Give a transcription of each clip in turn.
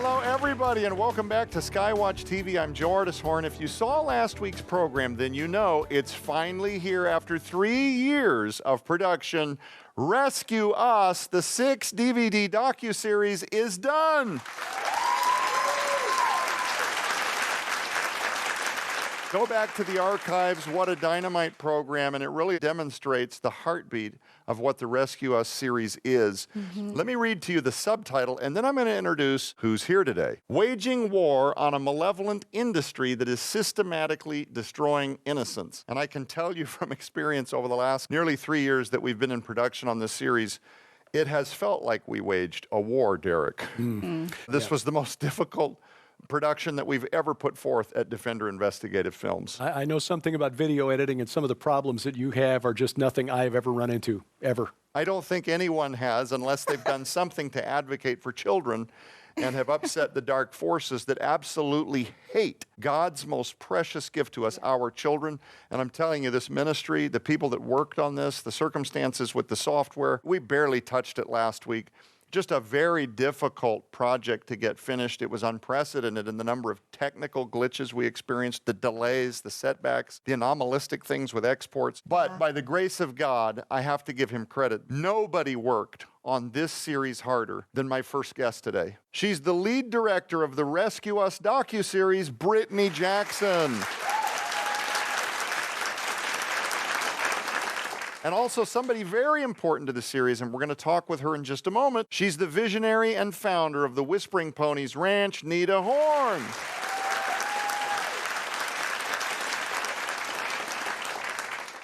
Hello, everybody, and welcome back to SkyWatch TV. I'm Joe Horn. If you saw last week's program, then you know it's finally here after 3 years of production. Rescue Us, the 6 DVD docu-series, is done. Go back to the archives. What a dynamite program, and it really demonstrates the heartbeat of what the Rescue Us series is. Let me read to you the subtitle, and then I'm going to introduce who's here today. Waging war on a malevolent industry that is systematically destroying innocence. And I can tell you from experience over the last nearly 3 years that we've been in production on this series, it has felt like we waged a war, Derek. This was the most difficult production that we've ever put forth at Defender Investigative Films. I know something about video editing, and some of the problems that you have are just nothing I've ever run into, ever. I don't think anyone has, unless they've done something to advocate for children and have upset the dark forces that absolutely hate God's most precious gift to us, our children. And I'm telling you, this ministry, the people that worked on this, the circumstances with the software, we barely touched it last week. Just a very difficult project to get finished. It was unprecedented in the number of technical glitches we experienced, the delays, the setbacks, the anomalistic things with exports. But by the grace of God, I have to give him credit. Nobody worked on this series harder than my first guest today. She's the lead director of the Rescue Us docu-series, Brittany Jackson. And also somebody very important to the series, and we're going to talk with her in just a moment. She's the visionary and founder of the Whispering Ponies Ranch, Nita Horn.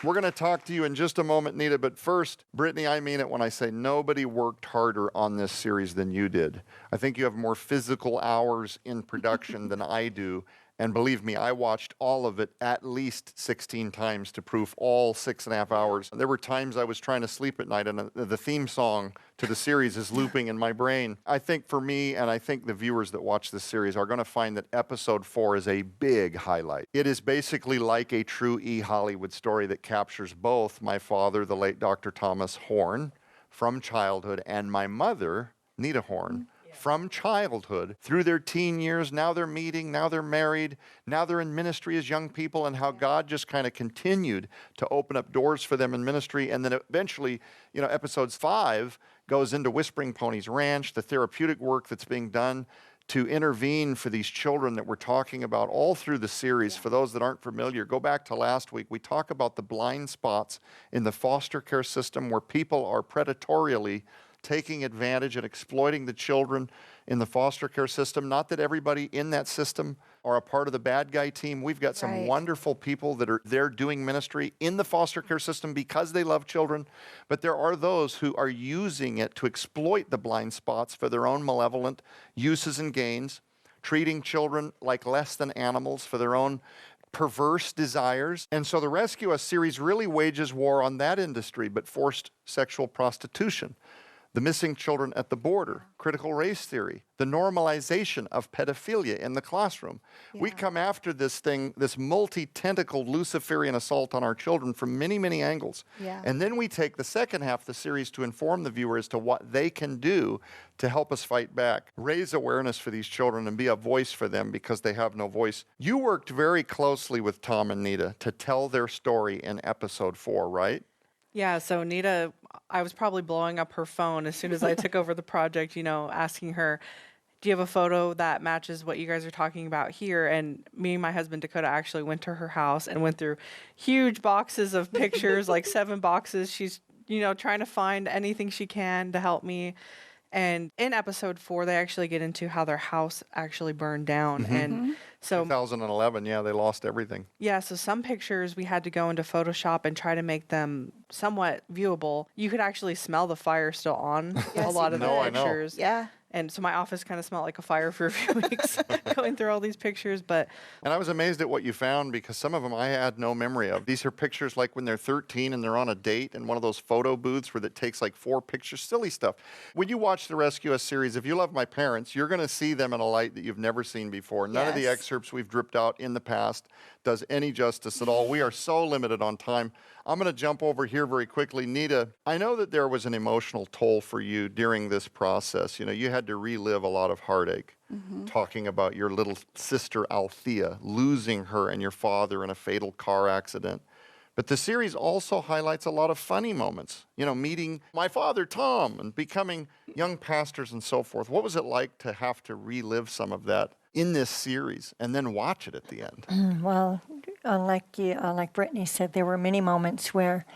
We're going to talk to you in just a moment, Nita, but first, Brittany, I mean it when I say nobody worked harder on this series than you did. I think you have more physical hours in production than I do. And believe me, I watched all of it at least 16 times to proof all 6.5 hours. There were times I was trying to sleep at night and the theme song to the series is looping in my brain. I think for me, and I think the viewers that watch this series are going to find that episode 4 is a big highlight. It is basically like a true Hollywood story that captures both my father, the late Dr. Thomas Horn, from childhood, and my mother, Nita Horn, from childhood through their teen years. Now they're meeting, now they're married, now they're in ministry as young people, and how God just kind of continued to open up doors for them in ministry. And then eventually, episodes 5 goes into Whispering Ponies Ranch, the therapeutic work that's being done to intervene for these children that we're talking about all through the series. For those that aren't familiar, go back to last week. We talk about the blind spots in the foster care system where people are predatorially taking advantage and exploiting the children in the foster care system. Not that everybody in that system are a part of the bad guy team. We've got some wonderful people that are there doing ministry in the foster care system because they love children. But there are those who are using it to exploit the blind spots for their own malevolent uses and gains, treating children like less than animals for their own perverse desires. And so the Rescue Us series really wages war on that industry, but forced sexual prostitution, the missing children at the border, critical race theory, the normalization of pedophilia in the classroom. We come after this thing, this multi-tentacled Luciferian assault on our children from many, many angles. And then we take the second half of the series to inform the viewer as to what they can do to help us fight back, raise awareness for these children, and be a voice for them because they have no voice. You worked very closely with Tom and Nita to tell their story in episode 4, right? Yeah, so Nita, I was probably blowing up her phone as soon as I took over the project, asking her, do you have a photo that matches what you guys are talking about here? And me and my husband, Dakota, actually went to her house and went through huge boxes of pictures, like 7 boxes. She's, trying to find anything she can to help me. And in episode 4, they actually get into how their house actually burned down. And so 2011, they lost everything. Yeah, so some pictures we had to go into Photoshop and try to make them somewhat viewable. You could actually smell the fire still on a lot of the pictures. Yeah. And so my office kind of smelled like a fire for a few weeks going through all these pictures. And I was amazed at what you found because some of them I had no memory of. These are pictures like when they're 13 and they're on a date in one of those photo booths where it takes like 4 pictures, silly stuff. When you watch the Rescue Us series, if you love my parents, you're going to see them in a light that you've never seen before. None of the excerpts we've dripped out in the past does any justice at all. We are so limited on time. I'm going to jump over here very quickly. Nita, I know that there was an emotional toll for you during this process. You had to relive a lot of heartache. talking about your little sister Althea, losing her and your father in a fatal car accident. But the series also highlights a lot of funny moments, you know, meeting my father, Tom, and becoming young pastors and so forth. What was it like to have to relive some of that in this series and then watch it at the end? Well, like Brittany said, there were many moments where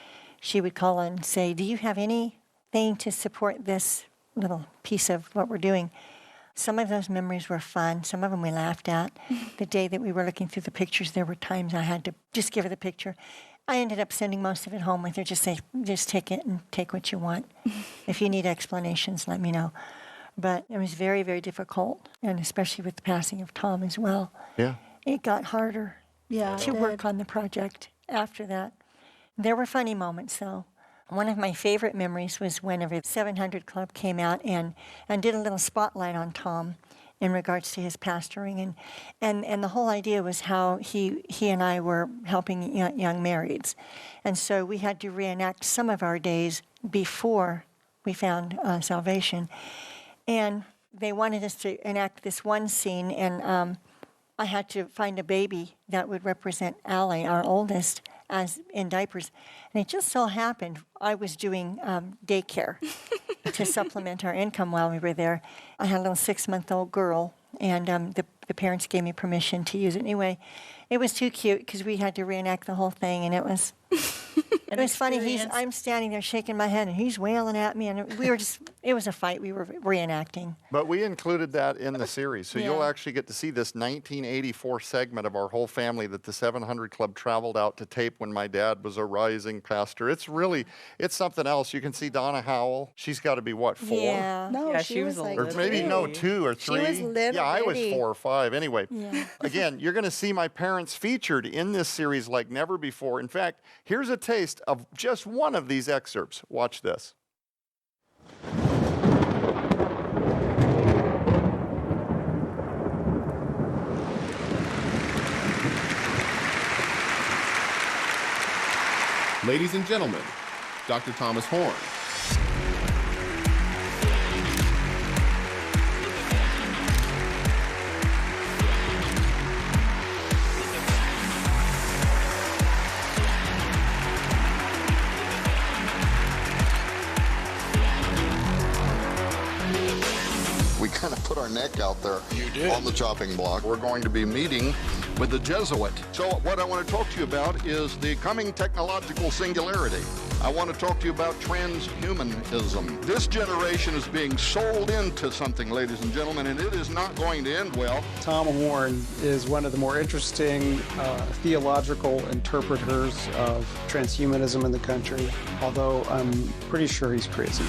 she would call and say, do you have anything to support this little piece of what we're doing? Some of those memories were fun. Some of them we laughed at. The day that we were looking through the pictures, there were times I had to just give her the picture. I ended up sending most of it home with her, just take it and take what you want. If you need explanations, let me know. But it was very, very difficult, and especially with the passing of Tom as well. Yeah. It got harder to work on the project after that. There were funny moments, though. One of my favorite memories was whenever the 700 Club came out and did a little spotlight on Tom in regards to his pastoring. And the whole idea was how he and I were helping young marrieds. And so we had to reenact some of our days before we found salvation. And they wanted us to enact this one scene, and I had to find a baby that would represent Allie, our oldest, as in diapers. And it just so happened I was doing daycare to supplement our income while we were there. I had a little 6-month-old girl, and the parents gave me permission to use it. Anyway, it was too cute because we had to reenact the whole thing, and it was... It was funny. I'm standing there shaking my head, and he's wailing at me, and it was a fight we were reenacting. But we included that in the series, so you'll actually get to see this 1984 segment of our whole family that the 700 Club traveled out to tape when my dad was a rising pastor. It's something else. You can see Donna Howell. She's got to be, what, 4? Yeah. No, Yeah, she was like, Or maybe, no, 2 or 3. She was little. Yeah, I was bitty. 4 or 5. Anyway, Yeah. again, you're going to see my parents featured in this series like never before. In fact, here's a taste of just one of these excerpts. Watch this. Ladies and gentlemen, Dr. Thomas Horn. We kind of put our neck out there on the chopping block. We're going to be meeting with the Jesuit. So what I want to talk to you about is the coming technological singularity. I want to talk to you about transhumanism. This generation is being sold into something, ladies and gentlemen, and it is not going to end well. Tom Horn is one of the more interesting theological interpreters of transhumanism in the country, although I'm pretty sure he's crazy.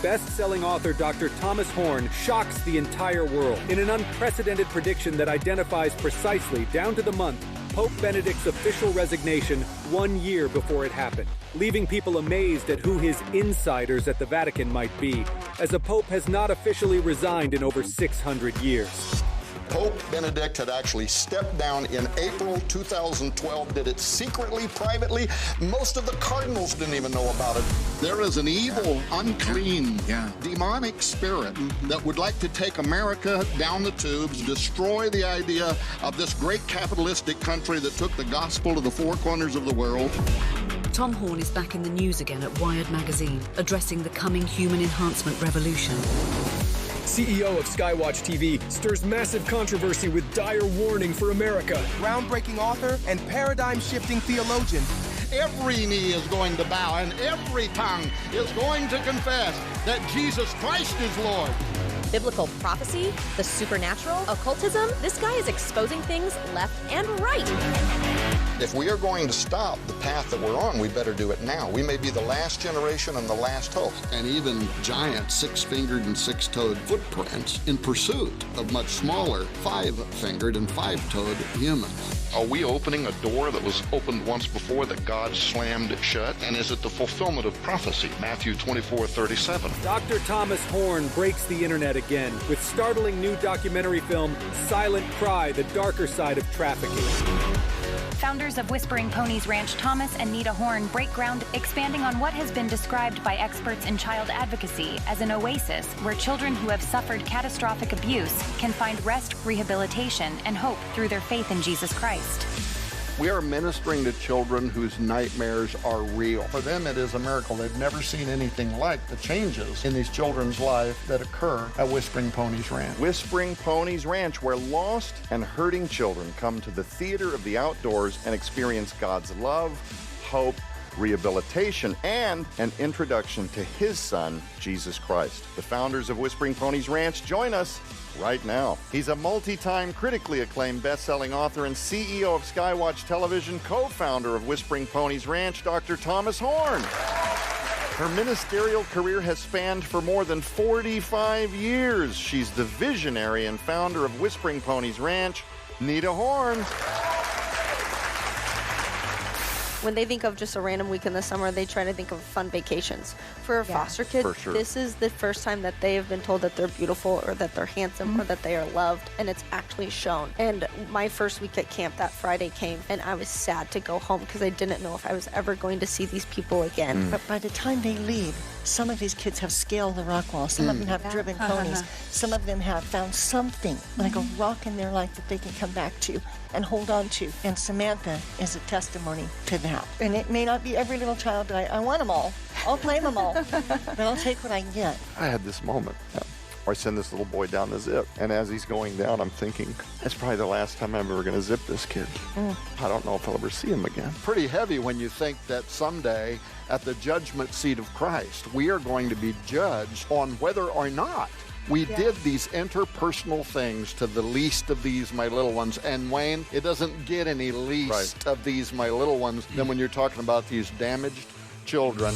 Best-selling author Dr. Thomas Horn shocks the entire world in an unprecedented prediction that identifies precisely, down to the month, Pope Benedict's official resignation 1 year before it happened, leaving people amazed at who his insiders at the Vatican might be, as a pope has not officially resigned in over 600 years. Pope Benedict had actually stepped down in April 2012, did it secretly, privately. Most of the cardinals didn't even know about it. There is an evil, unclean, demonic spirit that would like to take America down the tubes, destroy the idea of this great capitalistic country that took the gospel to the four corners of the world. Tom Horn is back in the news again at Wired magazine, addressing the coming human enhancement revolution. CEO of SkyWatch TV stirs massive controversy with dire warning for America. Groundbreaking author and paradigm-shifting theologian. Every knee is going to bow and every tongue is going to confess that Jesus Christ is Lord. Biblical prophecy, the supernatural, occultism. This guy is exposing things left and right. If we are going to stop the path that we're on, we better do it now. We may be the last generation and the last hope. And even giant six-fingered and six-toed footprints in pursuit of much smaller five-fingered and five-toed humans. Are we opening a door that was opened once before that God slammed shut? And is it the fulfillment of prophecy? Matthew 24:37. Dr. Thomas Horn breaks the internet again with startling new documentary film, Silent Cry, The Darker Side of Trafficking. Founders of Whispering Ponies Ranch, Thomas and Nita Horn, break ground expanding on what has been described by experts in child advocacy as an oasis where children who have suffered catastrophic abuse can find rest, rehabilitation, and hope through their faith in Jesus Christ. We are ministering to children whose nightmares are real. For them, it is a miracle. They've never seen anything like the changes in these children's life that occur at Whispering Ponies Ranch. Whispering Ponies Ranch, where lost and hurting children come to the theater of the outdoors and experience God's love, hope, rehabilitation, and an introduction to His Son, Jesus Christ. The founders of Whispering Ponies Ranch join us right now. He's a multi-time critically acclaimed best-selling author and CEO of SkyWatch Television, co-founder of Whispering Ponies Ranch, Dr. Thomas Horn. Her ministerial career has spanned for more than 45 years. She's the visionary and founder of Whispering Ponies Ranch, Nita Horn. When they think of just a random week in the summer, they try to think of fun vacations. For a foster kid, For sure. this is the first time that they have been told that they're beautiful or that they're handsome or that they are loved, and it's actually shown. And my first week at camp, that Friday came, and I was sad to go home because I didn't know if I was ever going to see these people again. But by the time they leave, some of these kids have scaled the rock wall. Some of them have driven ponies. Some of them have found something, like a rock in their life that they can come back to and hold on to. And Samantha is a testimony to that. And it may not be every little child, but I want them all. I'll claim them all. But I'll take what I can get. I had this moment where I send this little boy down the zip, and as he's going down, I'm thinking, that's probably the last time I'm ever going to zip this kid. I don't know if I'll ever see him again. Pretty heavy when you think that someday at the judgment seat of Christ, we are going to be judged on whether or not we did these interpersonal things to the least of these my little ones. And Wayne, it doesn't get any least of these my little ones than when you're talking about these damaged children.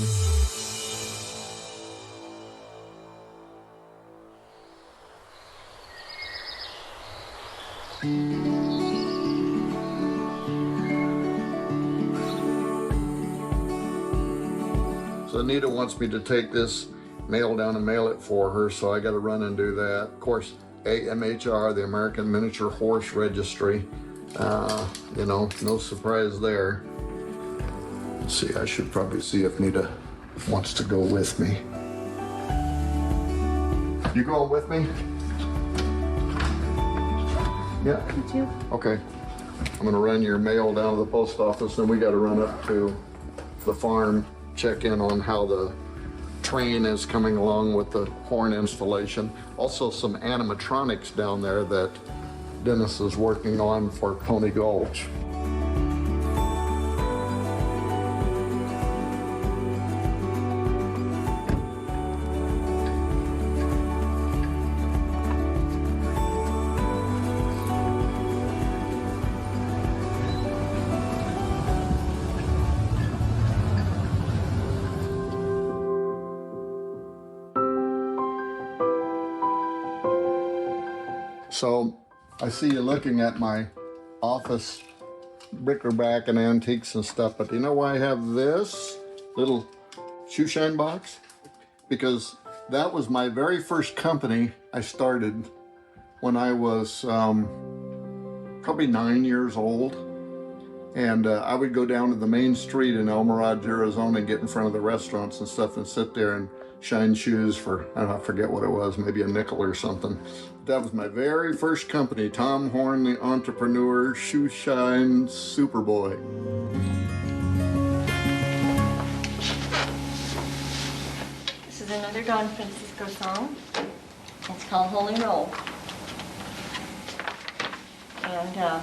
So Anita wants me to take this mail down and mail it for her, so I got to run and do that. Of course, AMHR, the American Miniature Horse Registry, no surprise there. Let's see, I should probably see if Nita wants to go with me. You going with me? Yeah. Me too. Okay. I'm gonna run your mail down to the post office, and we got to run up to the farm, check in on how the train is coming along with the horn installation. Also some animatronics down there that Dennis is working on for Pony Gulch. So I see you looking at my office bric-a-brac and antiques and stuff, but do you know why I have this little shoe shine box? Because that was my very first company I started when I was probably 9 years old. And I would go down to the main street in El Mirage, Arizona, and get in front of the restaurants and stuff and sit there and shine shoes for, I forget what it was, maybe a nickel or something. That was my very first company, Tom Horn, the entrepreneur, shoe shine Superboy. This is another Don Francisco song. It's called Holy Roll. And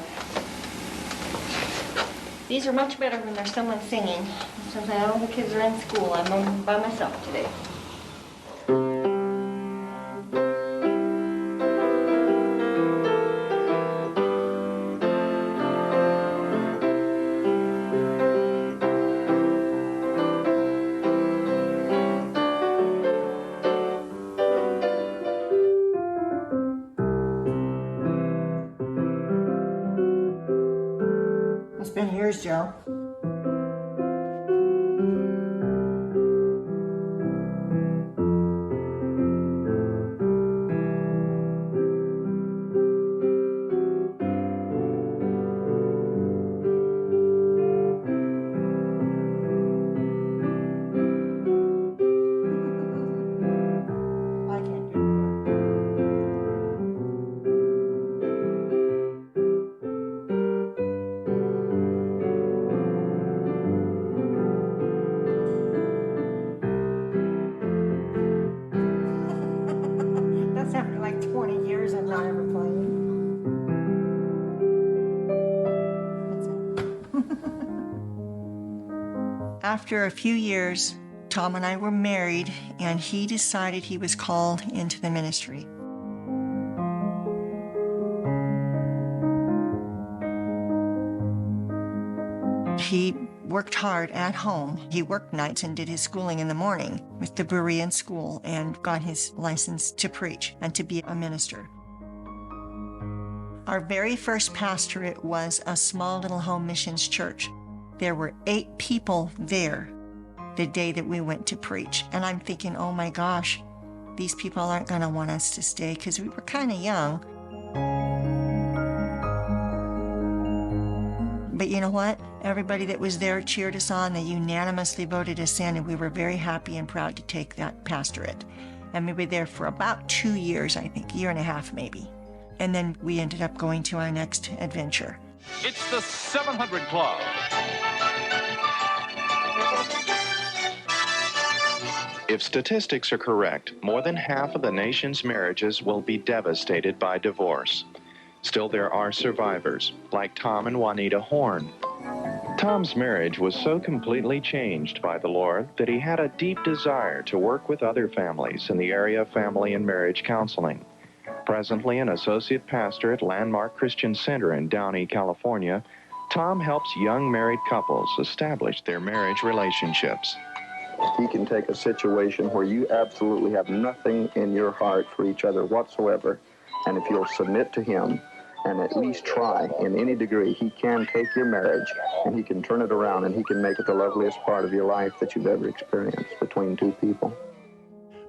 these are much better when there's someone singing. Since all the kids are in school, I'm by myself today. It's been years, Joe. After a few years, Tom and I were married, and he decided he was called into the ministry. He worked hard at home. He worked nights and did his schooling in the morning with the Berean school and got his license to preach and to be a minister. Our very first pastorate was a small little home missions church. There were 8 people there the day that we went to preach. And I'm thinking, oh my gosh, these people aren't going to want us to stay because we were kind of young. But you know what? Everybody that was there cheered us on. They unanimously voted us in, and we were very happy and proud to take that pastorate. And we were there for about 2 years, I think, 1.5 years maybe. And then we ended up going to our next adventure. It's the 700 Club. If statistics are correct, more than half of the nation's marriages will be devastated by divorce. Still, there are survivors, like Tom and Juanita Horn. Tom's marriage was so completely changed by the Lord that he had a deep desire to work with other families in the area of family and marriage counseling. Presently an associate pastor at Landmark Christian Center in Downey, California, Tom helps young married couples establish their marriage relationships. He can take a situation where you absolutely have nothing in your heart for each other whatsoever, and if you'll submit to him and at least try in any degree, he can take your marriage and he can turn it around and he can make it the loveliest part of your life that you've ever experienced between 2 people.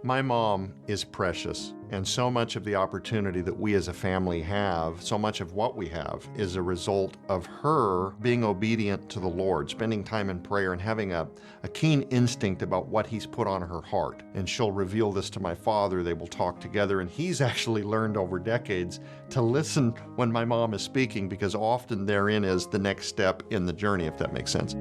My mom is precious, and so much of the opportunity that we as a family have, so much of what we have, is a result of her being obedient to the Lord, spending time in prayer and having a keen instinct about what He's put on her heart. And she'll reveal this to my father, they will talk together, and he's actually learned over decades to listen when my mom is speaking, because often therein is the next step in the journey, if that makes sense.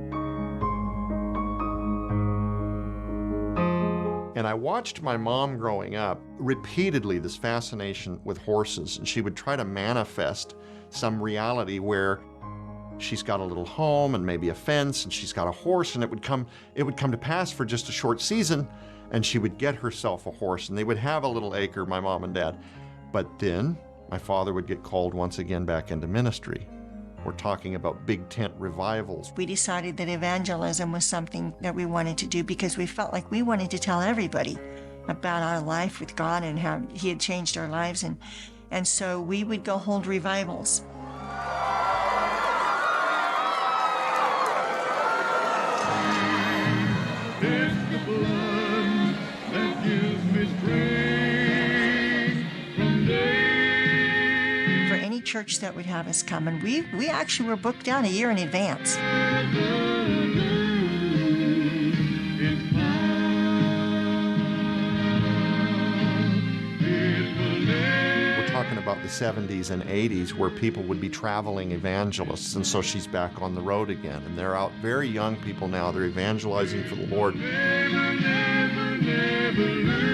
And I watched my mom growing up repeatedly this fascination with horses, and she would try to manifest some reality where she's got a little home and maybe a fence and she's got a horse, and it would come to pass for just a short season, and she would get herself a horse and they would have a little acre, my mom and dad. But then my father would get called once again back into ministry. We're talking about big tent revivals. We decided that evangelism was something that we wanted to do because we felt like we wanted to tell everybody about our life with God and how He had changed our lives. And so we would go hold revivals. It's the blood that gives me strength from day. For any church that would have us come, and we actually were booked out 1 year in advance. We're talking about the 70s and 80s where people would be traveling evangelists, and so she's back on the road again. And they're out, very young people now, they're evangelizing for the Lord. Never, never, never lose.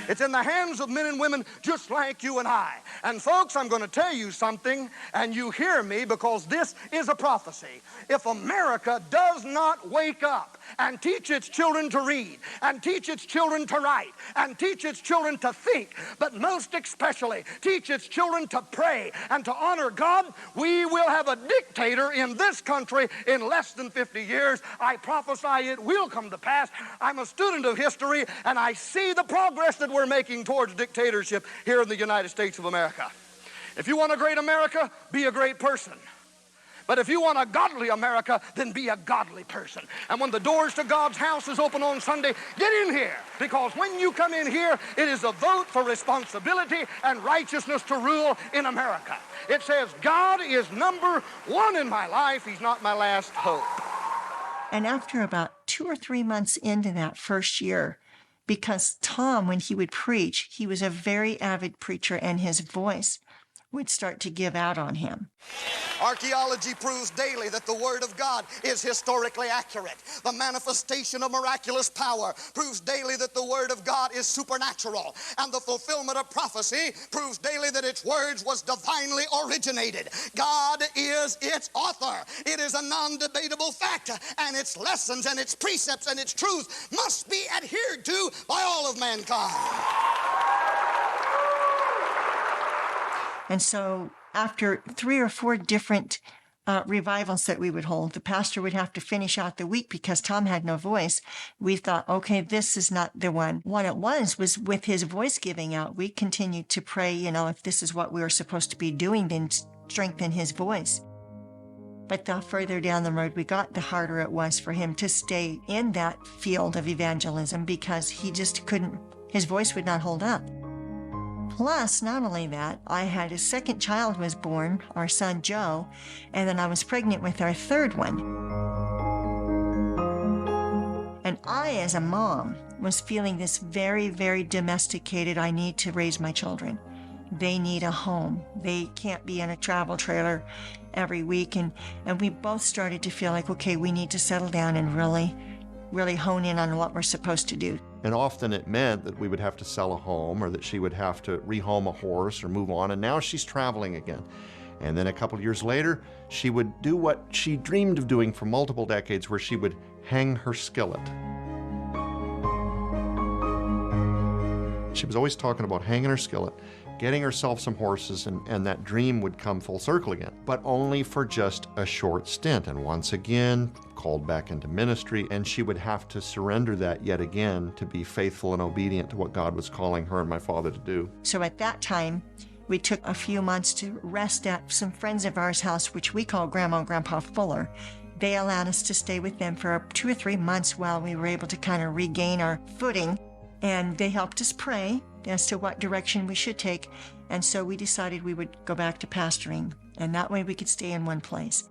It's in the hands of men and women just like you and I. And folks, I'm going to tell you something, and you hear me, because this is a prophecy. If America does not wake up and teach its children to read, and teach its children to write, and teach its children to think, but most especially teach its children to pray and to honor God, we will have a dictator in this country in less than 50 years. I prophesy it will come to pass. I'm a student of history, and I see the progress that we're making towards dictatorship here in the United States of America. If you want a great America, be a great person. But if you want a godly America, then be a godly person. And when the doors to God's house is open on Sunday, get in here. Because when you come in here, it is a vote for responsibility and righteousness to rule in America. It says, God is number one in my life. He's not my last hope. And after about 2 or 3 months into that first year, because Tom, when he would preach, he was a very avid preacher, and his voice would start to give out on him. Archaeology proves daily that the Word of God is historically accurate. The manifestation of miraculous power proves daily that the Word of God is supernatural. And the fulfillment of prophecy proves daily that its words was divinely originated. God is its author. It is a non-debatable fact. And its lessons and its precepts and its truth must be adhered to by all of mankind. And so after 3 or 4 different revivals that we would hold, the pastor would have to finish out the week because Tom had no voice. We thought, okay, this is not the one. What it was with his voice giving out, we continued to pray, if this is what we were supposed to be doing, then strengthen his voice. But the further down the road we got, the harder it was for him to stay in that field of evangelism because he just couldn't, his voice would not hold up. Plus, not only that, I had a second child was born, our son Joe, and then I was pregnant with our third one. And I, as a mom, was feeling this very, very domesticated, I need to raise my children. They need a home. They can't be in a travel trailer every week. And we both started to feel like, okay, we need to settle down and really hone in on what we're supposed to do. And often it meant that we would have to sell a home or that she would have to rehome a horse or move on. And now she's traveling again. And then a couple of years later, she would do what she dreamed of doing for multiple decades, where she would hang her skillet. She was always talking about hanging her skillet, getting herself some horses, and that dream would come full circle again, but only for just a short stint. And once again, called back into ministry, and she would have to surrender that yet again to be faithful and obedient to what God was calling her and my father to do. So at that time, we took a few months to rest at some friends of ours' house, which we call Grandma and Grandpa Fuller. They allowed us to stay with them for 2 or 3 months while we were able to kind of regain our footing. And they helped us pray as to what direction we should take. And so we decided we would go back to pastoring. And that way we could stay in one place.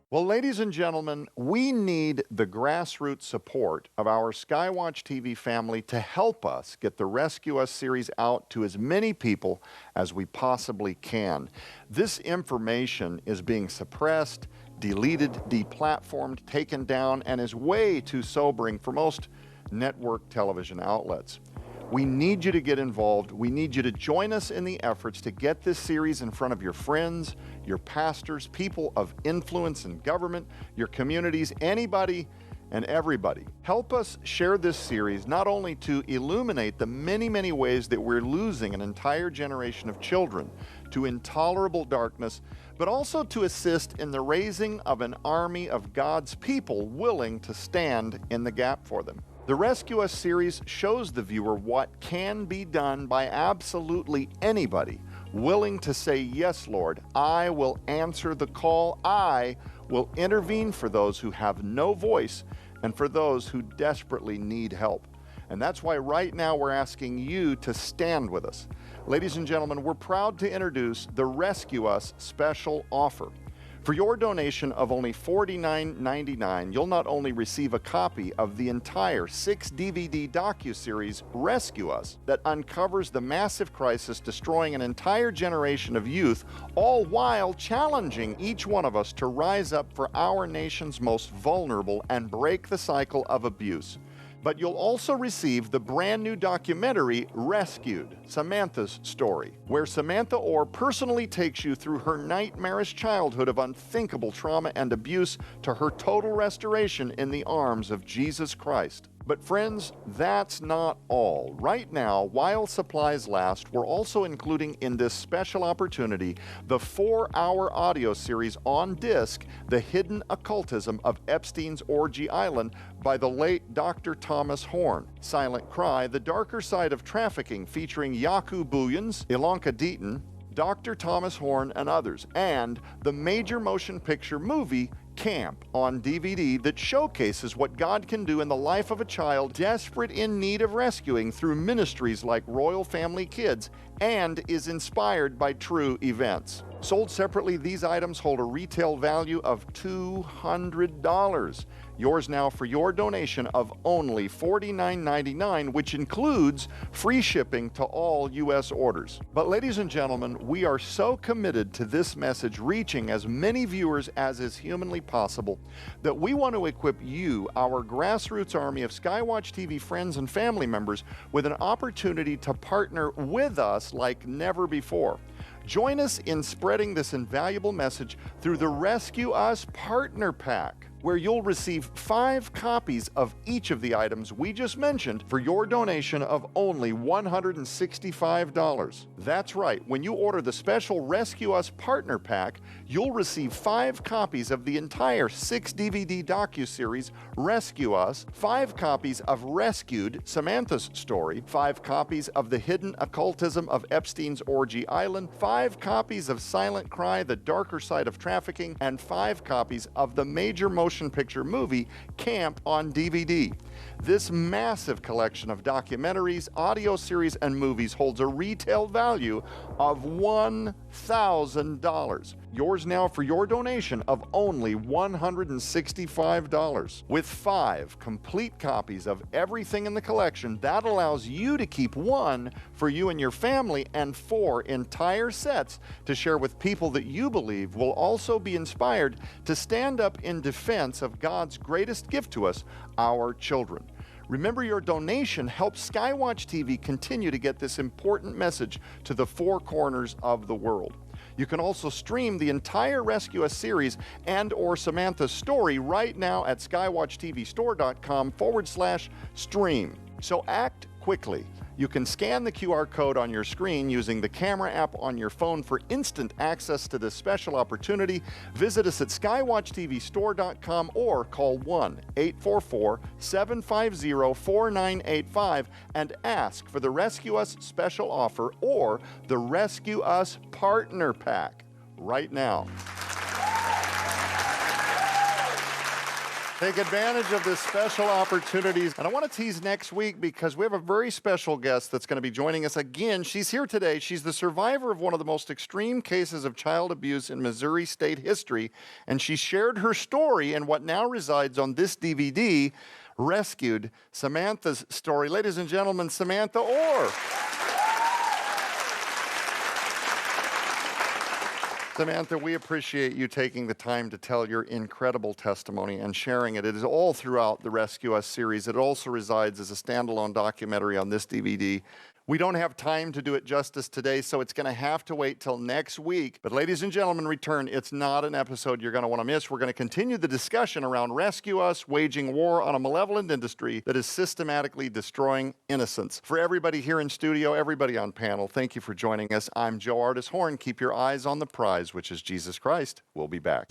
Well, ladies and gentlemen, we need the grassroots support of our SkyWatch TV family to help us get the Rescue Us series out to as many people as we possibly can. This information is being suppressed, deleted, deplatformed, taken down, and is way too sobering for most network television outlets. We need you to get involved. We need you to join us in the efforts to get this series in front of your friends, your pastors, people of influence in government, your communities, anybody and everybody. Help us share this series not only to illuminate the many, many ways that we're losing an entire generation of children to intolerable darkness, but also to assist in the raising of an army of God's people willing to stand in the gap for them. The Rescue Us series shows the viewer what can be done by absolutely anybody willing to say, yes, Lord, I will answer the call. I will intervene for those who have no voice and for those who desperately need help. And that's why right now we're asking you to stand with us. Ladies and gentlemen, we're proud to introduce the Rescue Us special offer. For your donation of only $49.99, you'll not only receive a copy of the entire 6-DVD docu-series Rescue Us that uncovers the massive crisis destroying an entire generation of youth, all while challenging each one of us to rise up for our nation's most vulnerable and break the cycle of abuse. But you'll also receive the brand new documentary, Rescued, Samantha's Story, where Samantha Orr personally takes you through her nightmarish childhood of unthinkable trauma and abuse to her total restoration in the arms of Jesus Christ. But friends, that's not all. Right now, while supplies last, we're also including in this special opportunity the 4-hour audio series on disc, The Hidden Occultism of Epstein's Orgy Island by the late Dr. Thomas Horn. Silent Cry, The Darker Side of Trafficking, featuring Yaku Bouillons, Ilanka Deaton, Dr. Thomas Horn, and others. And the major motion picture movie, Camp on DVD that showcases what God can do in the life of a child desperate in need of rescuing through ministries like Royal Family Kids and is inspired by true events. Sold separately, these items hold a retail value of $200. Yours now for your donation of only $49.99, which includes free shipping to all U.S. orders. But ladies and gentlemen, we are so committed to this message reaching as many viewers as is humanly possible that we want to equip you, our grassroots army of SkyWatch TV friends and family members, with an opportunity to partner with us like never before. Join us in spreading this invaluable message through the Rescue Us Partner Pack, where you'll receive 5 copies of each of the items we just mentioned for your donation of only $165. That's right, when you order the special Rescue Us Partner Pack, you'll receive 5 copies of the entire 6-DVD docu-series Rescue Us, 5 copies of Rescued, Samantha's story, 5 copies of The Hidden Occultism of Epstein's Orgy Island, 5 copies of Silent Cry, The Darker Side of Trafficking, and 5 copies of the major motion picture movie Camp on DVD. This massive collection of documentaries, audio series, and movies holds a retail value of $1,000. Yours now for your donation of only $165. With 5 complete copies of everything in the collection, that allows you to keep 1 for you and your family and 4 entire sets to share with people that you believe will also be inspired to stand up in defense of God's greatest gift to us, our children. Remember, your donation helps SkyWatch TV continue to get this important message to the 4 corners of the world. You can also stream the entire Rescue Us series and/or Samantha's story right now at skywatchtvstore.com/stream. So act quickly. You can scan the QR code on your screen using the camera app on your phone for instant access to this special opportunity. Visit us at skywatchtvstore.com or call 1-844-750-4985 and ask for the Rescue Us special offer or the Rescue Us Partner Pack right now. Take advantage of this special opportunities. And I want to tease next week because we have a very special guest that's going to be joining us again. She's here today. She's the survivor of one of the most extreme cases of child abuse in Missouri state history. And she shared her story in what now resides on this DVD, Rescued, Samantha's story. Ladies and gentlemen, Samantha Orr. Samantha, we appreciate you taking the time to tell your incredible testimony and sharing it. It is all throughout the Rescue Us series. It also resides as a standalone documentary on this DVD. We don't have time to do it justice today, so it's going to have to wait till next week. But ladies and gentlemen, return. It's not an episode you're going to want to miss. We're going to continue the discussion around Rescue Us, waging war on a malevolent industry that is systematically destroying innocence. For everybody here in studio, everybody on panel, thank you for joining us. I'm Joe Artis Horn. Keep your eyes on the prize, which is Jesus Christ. We'll be back.